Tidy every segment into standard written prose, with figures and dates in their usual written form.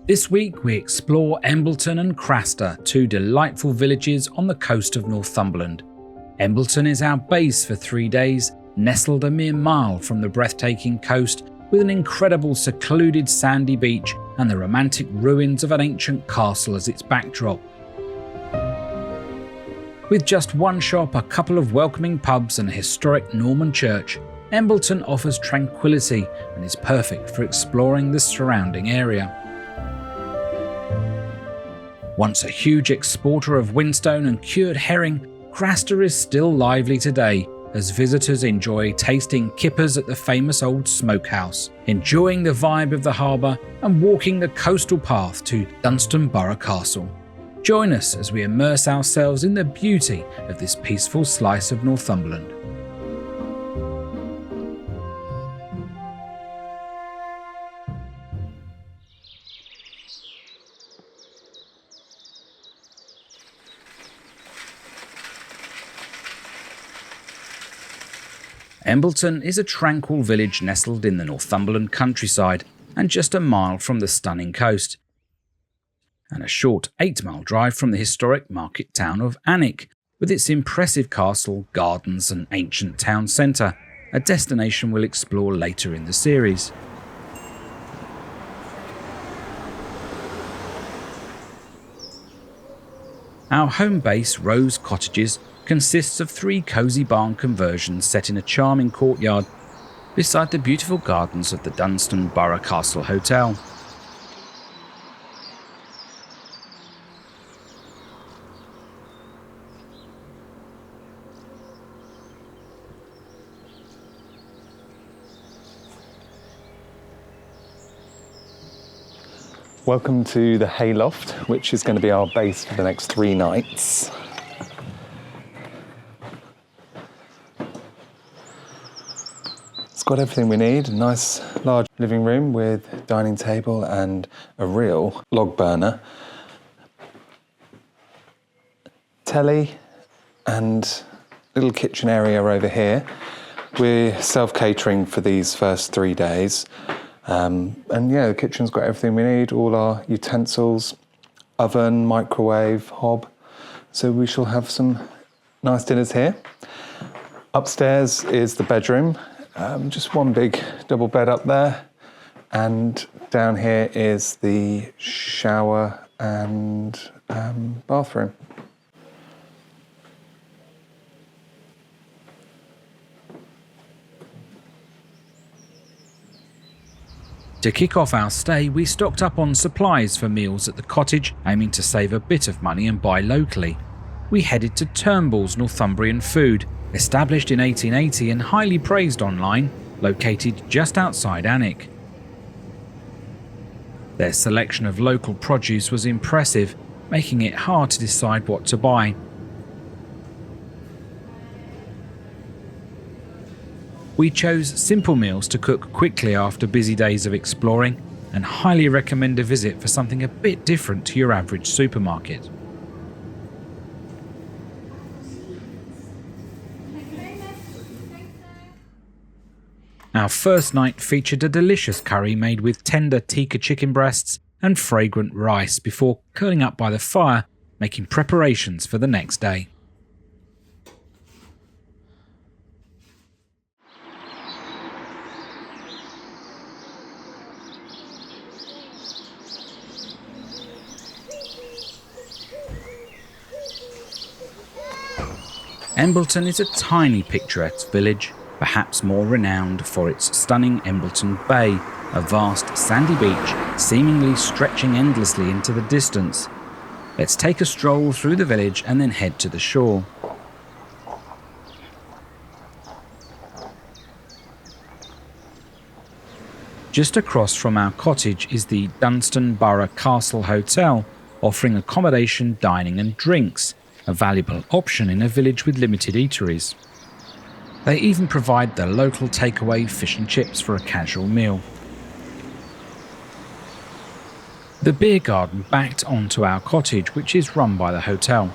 This week we explore Embleton and Craster, two delightful villages on the coast of Northumberland. Embleton is our base for 3 days, nestled a mere mile from the breathtaking coast with an incredible secluded sandy beach and the romantic ruins of an ancient castle as its backdrop. With just one shop, a couple of welcoming pubs and a historic Norman church, Embleton offers tranquility and is perfect for exploring the surrounding area. Once a huge exporter of whinstone and cured herring, Craster is still lively today as visitors enjoy tasting kippers at the famous old smokehouse, enjoying the vibe of the harbour and walking the coastal path to Dunstanburgh Castle. Join us as we immerse ourselves in the beauty of this peaceful slice of Northumberland. Embleton is a tranquil village nestled in the Northumberland countryside and just a mile from the stunning coast, and a short 8-mile drive from the historic market town of Alnwick, with its impressive castle, gardens and ancient town centre, a destination we'll explore later in the series. Our home base, Rose Cottages, consists of 3 cosy barn conversions set in a charming courtyard beside the beautiful gardens of the Dunstanburgh Castle Hotel. Welcome to the hayloft, which is going to be our base for the next 3 nights. It's got everything we need, a nice large living room with dining table and a real log burner, telly and little kitchen area over here. We're self-catering for these first 3 days. And yeah, the kitchen's got everything we need, all our utensils, oven, microwave, hob. So we shall have some nice dinners here. Upstairs is the bedroom. Just one big double bed up there, and down here is the shower and bathroom. To kick off our stay, we stocked up on supplies for meals at the cottage, aiming to save a bit of money and buy locally. We headed to Turnbull's Northumbrian Food, established in 1880 and highly praised online, located just outside Alnwick. Their selection of local produce was impressive, making it hard to decide what to buy. We chose simple meals to cook quickly after busy days of exploring, and highly recommend a visit for something a bit different to your average supermarket. Our first night featured a delicious curry made with tender tikka chicken breasts and fragrant rice before curling up by the fire, making preparations for the next day. Embleton is a tiny picturesque village, perhaps more renowned for its stunning Embleton Bay, a vast sandy beach seemingly stretching endlessly into the distance. Let's take a stroll through the village and then head to the shore. Just across from our cottage is the Dunstanburgh Castle Hotel, offering accommodation, dining and drinks, a valuable option in a village with limited eateries. They even provide the local takeaway fish and chips for a casual meal. The beer garden backed onto our cottage, which is run by the hotel.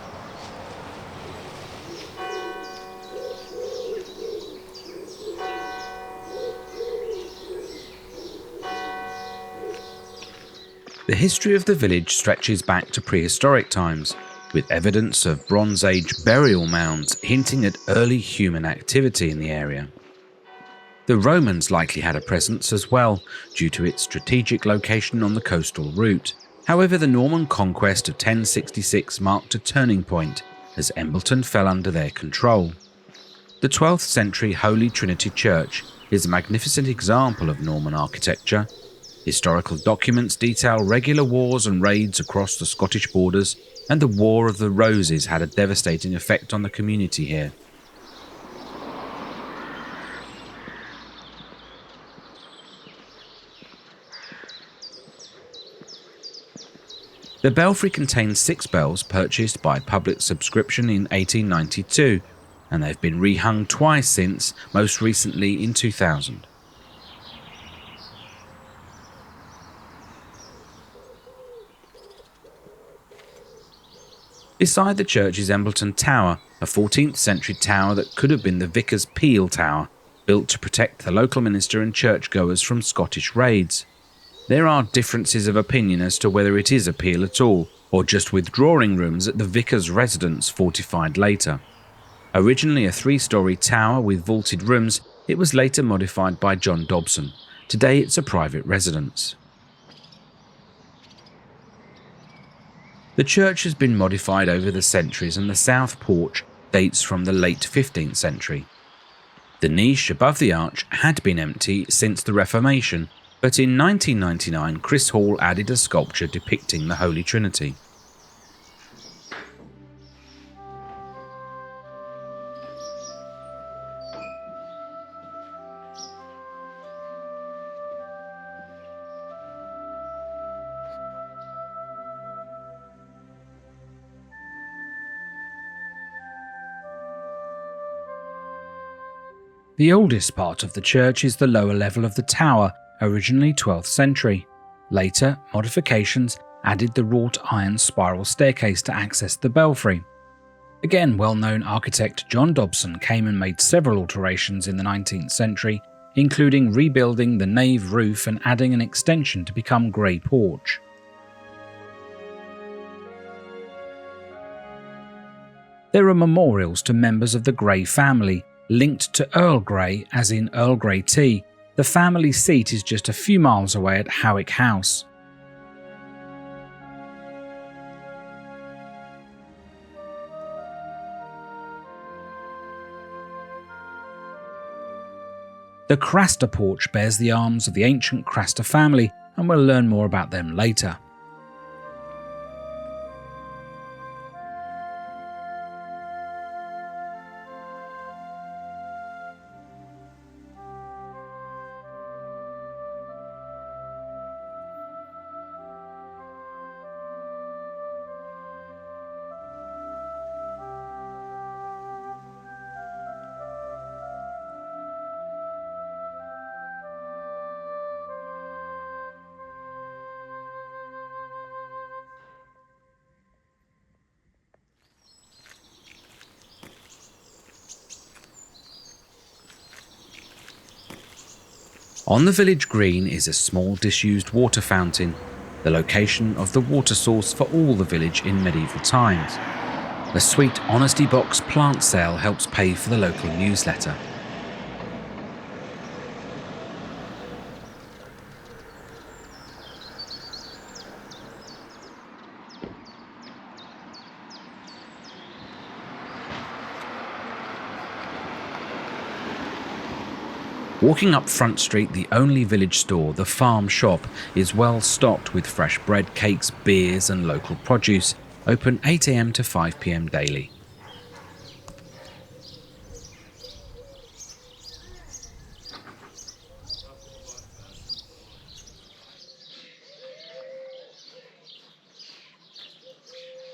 The history of the village stretches back to prehistoric times, with evidence of Bronze Age burial mounds hinting at early human activity in the area. The Romans likely had a presence as well, due to its strategic location on the coastal route. However, the Norman conquest of 1066 marked a turning point, as Embleton fell under their control. The 12th century Holy Trinity Church is a magnificent example of Norman architecture. Historical documents detail regular wars and raids across the Scottish borders, and the War of the Roses had a devastating effect on the community here. The belfry contains 6 bells purchased by public subscription in 1892, and they've been rehung twice since, most recently in 2000. Beside the church is Embleton Tower, a 14th century tower that could have been the Vicar's Peel Tower, built to protect the local minister and churchgoers from Scottish raids. There are differences of opinion as to whether it is a peel at all, or just withdrawing rooms at the vicar's residence fortified later. Originally a 3-storey tower with vaulted rooms, it was later modified by John Dobson. Today it's a private residence. The church has been modified over the centuries, and the south porch dates from the late 15th century. The niche above the arch had been empty since the Reformation, but in 1999 Chris Hall added a sculpture depicting the Holy Trinity. The oldest part of the church is the lower level of the tower, originally 12th century. Later, modifications added the wrought iron spiral staircase to access the belfry. Again, well-known architect John Dobson came and made several alterations in the 19th century, including rebuilding the nave roof and adding an extension to become grey porch. There are memorials to members of the Grey family, linked to Earl Grey as in Earl Grey tea. The family seat is just a few miles away at Howick House. The Craster porch bears the arms of the ancient Craster family, and we'll learn more about them later. On the village green is a small disused water fountain, the location of the water source for all the village in medieval times. The sweet Honesty Box plant sale helps pay for the local newsletter. Walking up Front Street, the only village store, the Farm Shop, is well stocked with fresh bread, cakes, beers and local produce, open 8 AM to 5 PM daily.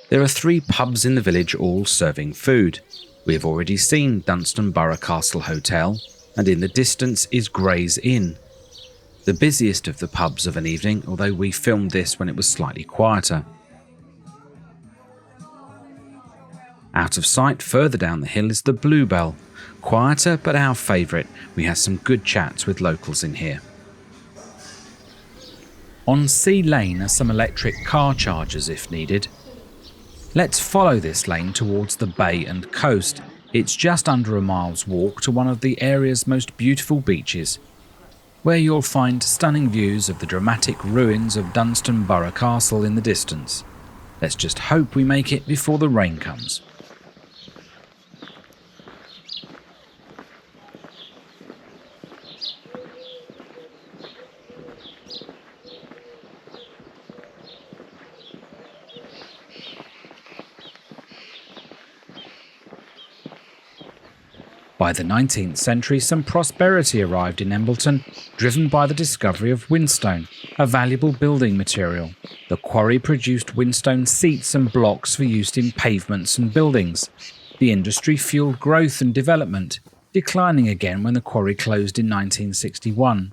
There are 3 pubs in the village, all serving food. We have already seen Dunstanburgh Castle Hotel, and in the distance is Gray's Inn, the busiest of the pubs of an evening, although we filmed this when it was slightly quieter. Out of sight further down the hill is the Bluebell, quieter but our favourite. We had some good chats with locals in here. On Sea Lane are some electric car chargers if needed. Let's follow this lane towards the bay and coast. It's just under a mile's walk to one of the area's most beautiful beaches, where you'll find stunning views of the dramatic ruins of Dunstanburgh Castle in the distance. Let's just hope we make it before the rain comes. By the 19th century, some prosperity arrived in Embleton, driven by the discovery of whinstone, a valuable building material. The quarry produced whinstone seats and blocks for use in pavements and buildings. The industry fueled growth and development, declining again when the quarry closed in 1961.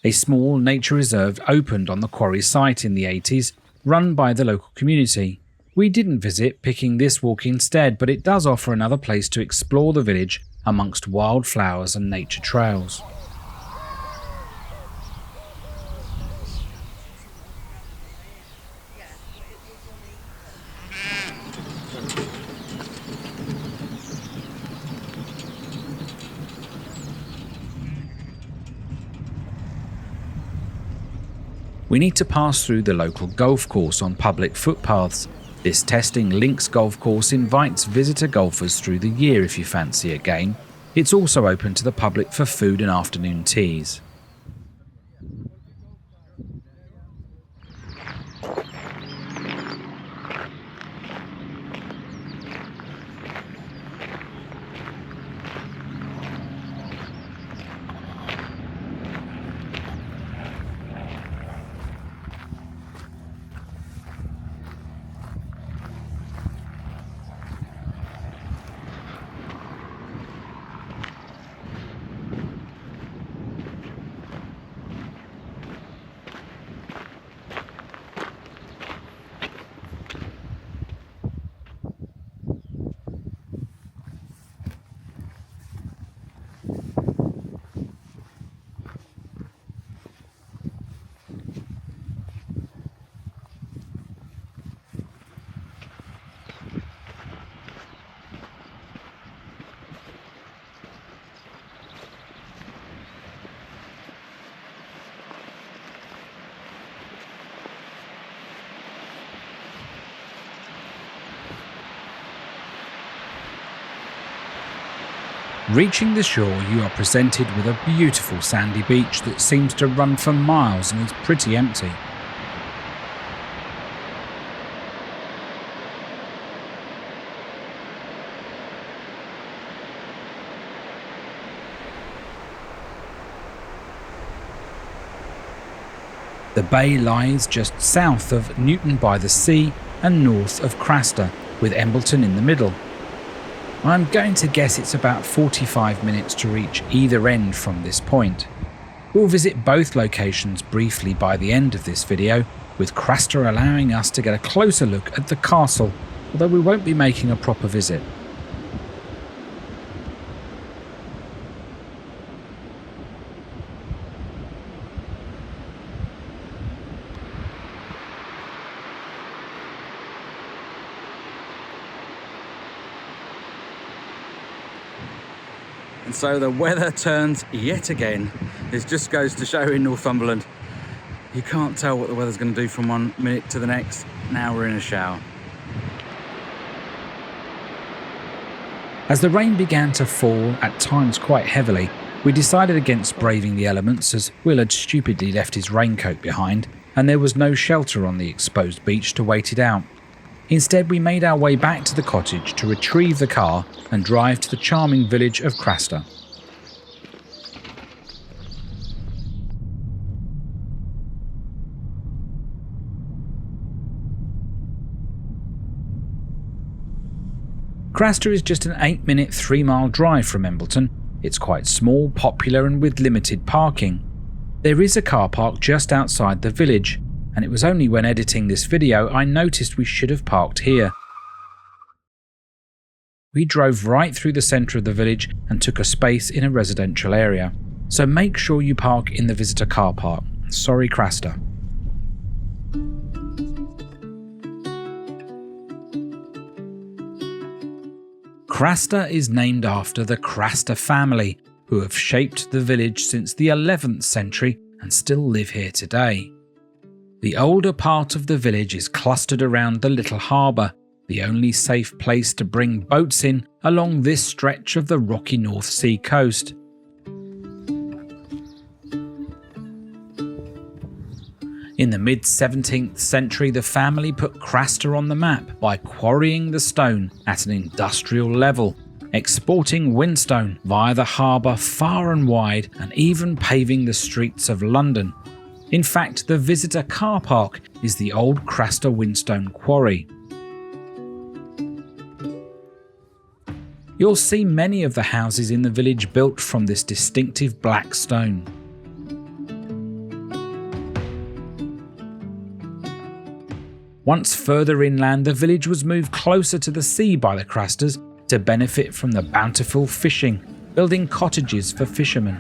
A small nature reserve opened on the quarry site in the 80s, run by the local community. We didn't visit, picking this walk instead, but it does offer another place to explore the village amongst wildflowers and nature trails. We need to pass through the local golf course on public footpaths. This testing links golf course invites visitor golfers through the year if you fancy a game. It's also open to the public for food and afternoon teas. Reaching the shore, you are presented with a beautiful sandy beach that seems to run for miles and is pretty empty. The bay lies just south of Newton by the Sea and north of Craster, with Embleton in the middle. I'm going to guess it's about 45 minutes to reach either end from this point. We'll visit both locations briefly by the end of this video, with Craster allowing us to get a closer look at the castle, although we won't be making a proper visit. And so the weather turns yet again. This just goes to show in Northumberland, you can't tell what the weather's going to do from 1 minute to the next. Now we're in a shower. As the rain began to fall, at times quite heavily, we decided against braving the elements as Will had stupidly left his raincoat behind and there was no shelter on the exposed beach to wait it out. Instead, we made our way back to the cottage to retrieve the car and drive to the charming village of Craster. Craster is just an 8-minute 3-mile drive from Embleton. It's quite small, popular and with limited parking. There is a car park just outside the village, and it was only when editing this video I noticed we should have parked here. We drove right through the centre of the village and took a space in a residential area, so make sure you park in the visitor car park. Sorry, Craster. Craster is named after the Craster family, who have shaped the village since the 11th century and still live here today. The older part of the village is clustered around the little harbour, the only safe place to bring boats in along this stretch of the rocky North Sea coast. In the mid-17th century, the family put Craster on the map by quarrying the stone at an industrial level, exporting whinstone via the harbour far and wide, and even paving the streets of London. In fact, the visitor car park is the old Craster whinstone quarry. You'll see many of the houses in the village built from this distinctive black stone. Once further inland, the village was moved closer to the sea by the Crasters to benefit from the bountiful fishing, building cottages for fishermen.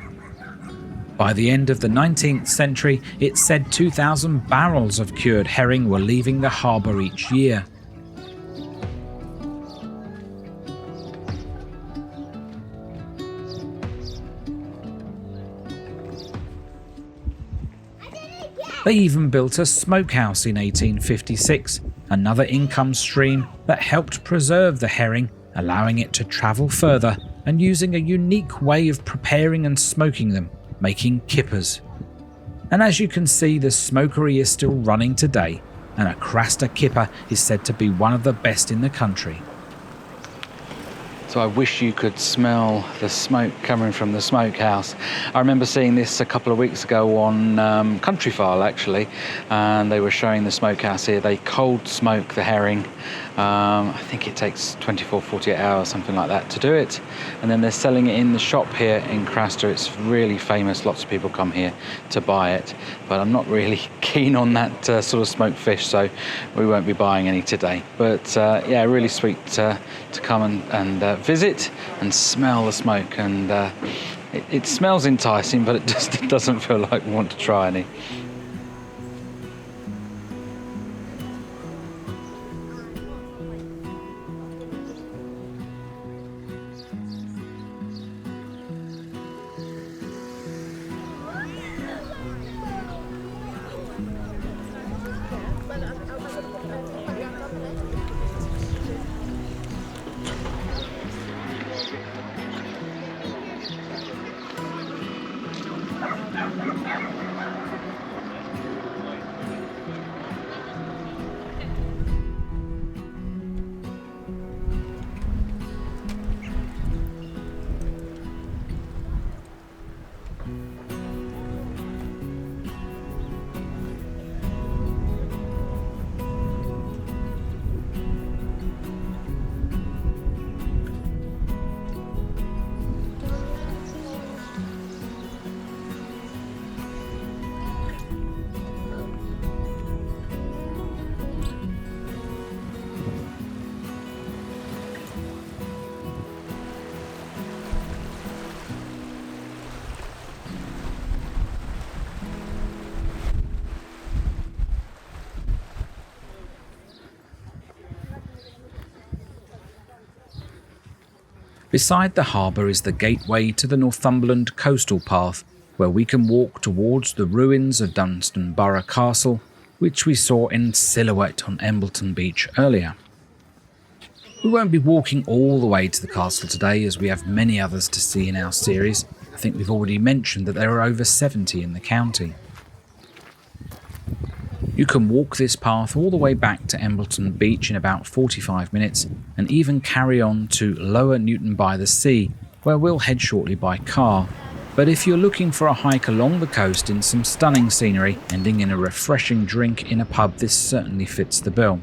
By the end of the 19th century, it's said 2,000 barrels of cured herring were leaving the harbour each year. They even built a smokehouse in 1856, another income stream that helped preserve the herring, allowing it to travel further and using a unique way of preparing and smoking them, making kippers. And as you can see, the smokery is still running today, and a Craster kipper is said to be one of the best in the country. So I wish you could smell the smoke coming from the smokehouse. I remember seeing this a couple of weeks ago on Countryfile actually, and they were showing the smokehouse here. They cold smoke the herring. I think it takes 24, 48 hours, something like that, to do it. And then they're selling it in the shop here in Craster. It's really famous. Lots of people come here to buy it. But I'm not really keen on that sort of smoked fish, so we won't be buying any today. But yeah, really sweet to come and visit and smell the smoke. And it smells enticing, but it just doesn't feel like we want to try any. Beside the harbour is the gateway to the Northumberland coastal path, where we can walk towards the ruins of Dunstanburgh Castle, which we saw in silhouette on Embleton Beach earlier. We won't be walking all the way to the castle today, as we have many others to see in our series. I think we've already mentioned that there are over 70 in the county. You can walk this path all the way back to Embleton Beach in about 45 minutes, and even carry on to Lower Newton by the Sea, where we'll head shortly by car. But if you're looking for a hike along the coast in some stunning scenery, ending in a refreshing drink in a pub, this certainly fits the bill.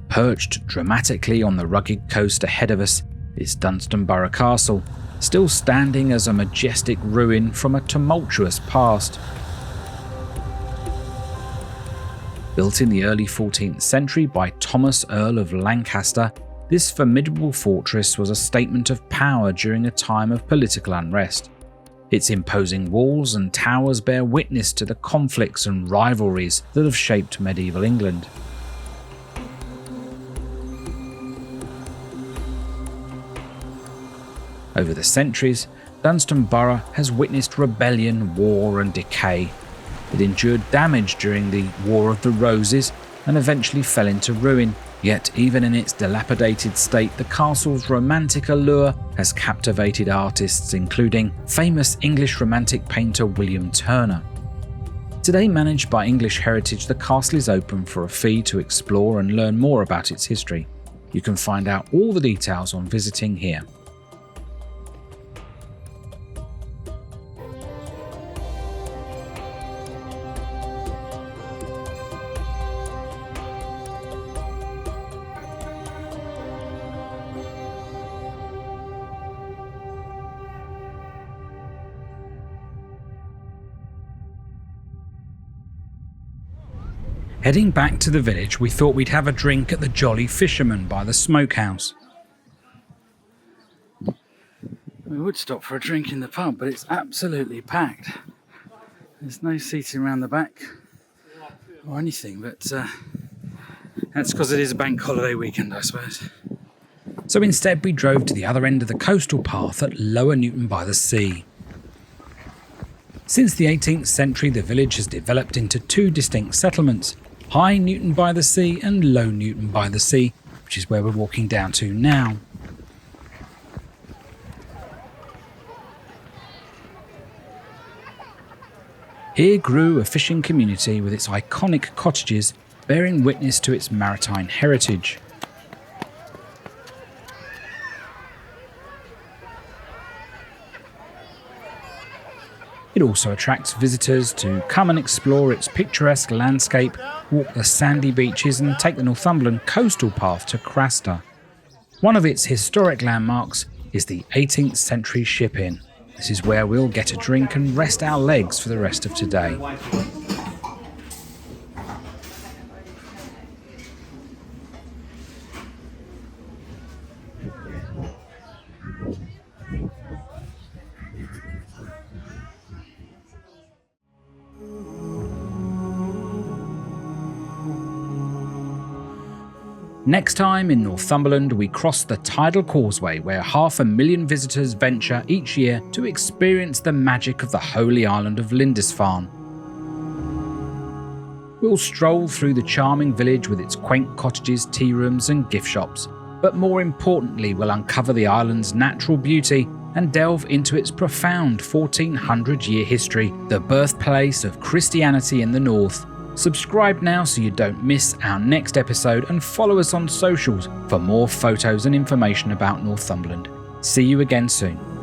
Perched dramatically on the rugged coast ahead of us is Dunstanburgh Castle, still standing as a majestic ruin from a tumultuous past. Built in the early 14th century by Thomas, Earl of Lancaster, this formidable fortress was a statement of power during a time of political unrest. Its imposing walls and towers bear witness to the conflicts and rivalries that have shaped medieval England. Over the centuries, Dunstanburgh has witnessed rebellion, war and decay. It endured damage during the War of the Roses and eventually fell into ruin. Yet even in its dilapidated state, the castle's romantic allure has captivated artists including famous English romantic painter William Turner. Today managed by English Heritage, the castle is open for a fee to explore and learn more about its history. You can find out all the details on visiting here. Heading back to the village, we thought we'd have a drink at the Jolly Fisherman by the smokehouse. We would stop for a drink in the pub, but it's absolutely packed. There's no seating around the back or anything, but that's because it is a bank holiday weekend, I suppose. So instead we drove to the other end of the coastal path at Lower Newton by the Sea. Since the 18th century, the village has developed into two distinct settlements, High Newton by the Sea and Low Newton by the Sea, which is where we're walking down to now. Here grew a fishing community with its iconic cottages bearing witness to its maritime heritage. It also attracts visitors to come and explore its picturesque landscape, walk the sandy beaches and take the Northumberland coastal path to Craster. One of its historic landmarks is the 18th century Ship Inn. This is where we'll get a drink and rest our legs for the rest of today. Next time in Northumberland, we cross the tidal causeway where 500,000 visitors venture each year to experience the magic of the holy island of Lindisfarne. We'll stroll through the charming village with its quaint cottages, tea rooms and gift shops, but more importantly we'll uncover the island's natural beauty and delve into its profound 1400-year history, the birthplace of Christianity in the north. Subscribe now so you don't miss our next episode and follow us on socials for more photos and information about Northumberland. See you again soon.